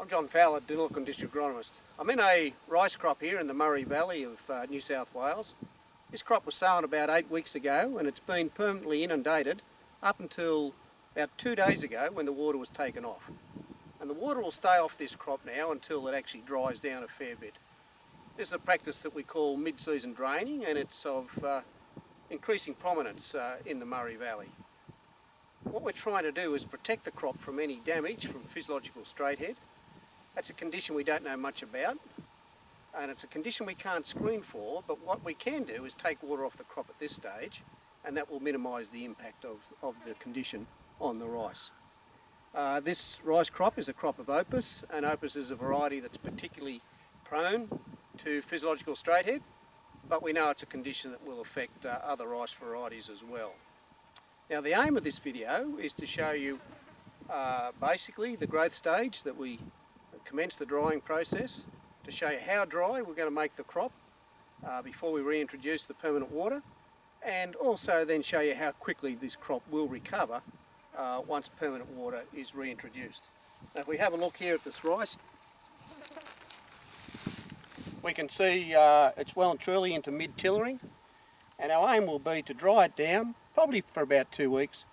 I'm John Fowler, Deniliquin District Agronomist. I'm in a rice crop here in the Murray Valley of New South Wales. This crop was sown about 8 weeks ago and it's been permanently inundated up until about 2 days ago when the water was taken off. And the water will stay off this crop now until it actually dries down a fair bit. This is a practice that we call mid-season draining, and it's of increasing prominence in the Murray Valley. What we're trying to do is protect the crop from any damage from physiological straighthead. That's a condition we don't know much about, and it's a condition we can't screen for, but what we can do is take water off the crop at this stage, and that will minimise the impact of the condition on the rice. This rice crop is a crop of opus, and opus is a variety that's particularly prone to physiological straighthead, but we know it's a condition that will affect other rice varieties as well. Now, the aim of this video is to show you basically the growth stage that we commence the drying process, to show you how dry we're going to make the crop before we reintroduce the permanent water, and also then show you how quickly this crop will recover once permanent water is reintroduced. Now, if we have a look here at this rice, we can see it's well and truly into mid-tillering, and our aim will be to dry it down, probably for about 2 weeks,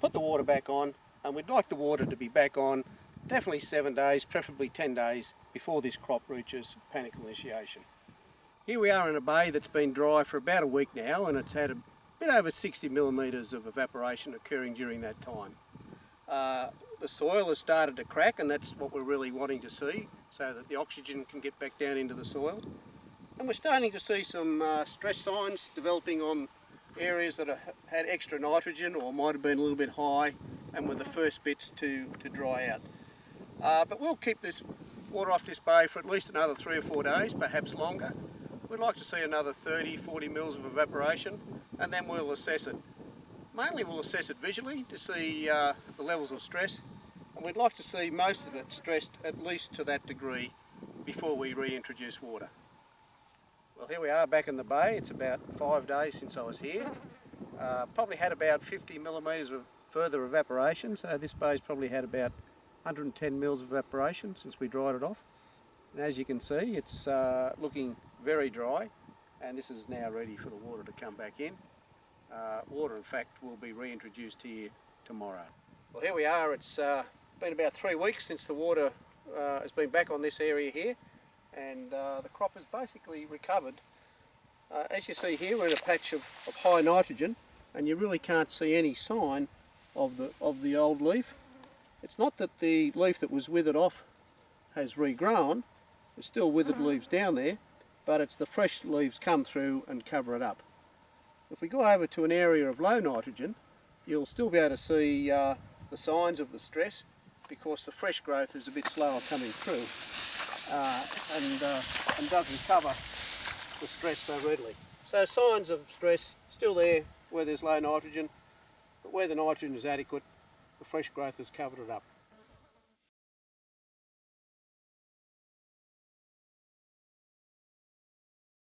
put the water back on, and we'd like the water to be back on definitely 7 days, preferably 10 days, before this crop reaches panicle initiation. Here we are in a bay that's been dry for about a week now, and it's had a bit over 60 millimetres of evaporation occurring during that time. The soil has started to crack, and that's what we're really wanting to see, so that the oxygen can get back down into the soil. And we're starting to see some stress signs developing on areas that have had extra nitrogen or might have been a little bit high and were the first bits to dry out. But we'll keep this water off this bay for at least another 3 or 4 days, perhaps longer. We'd like to see another 30-40 mils of evaporation, and then we'll assess it. Mainly we'll assess it visually to see the levels of stress, and we'd like to see most of it stressed at least to that degree before we reintroduce water. Well, here we are back in the bay. It's about 5 days since I was here. Probably had about 50 millimetres of further evaporation, so this bay's probably had about 110 mils of evaporation since we dried it off. And as you can see, it's looking very dry, and this is now ready for the water to come back in. Water, in fact, will be reintroduced here tomorrow. Well, here we are. It's been about 3 weeks since the water has been back on this area here, and the crop has basically recovered. As you see here, we're in a patch of high nitrogen, and you really can't see any sign of the old leaf. It's not that the leaf that was withered off has regrown. There's still withered leaves down there, but it's the fresh leaves come through and cover it up. If we go over to an area of low nitrogen, you'll still be able to see the signs of the stress, because the fresh growth is a bit slower coming through and doesn't cover the stress so readily. So signs of stress still there where there's low nitrogen, but where the nitrogen is adequate, the fresh growth has covered it up.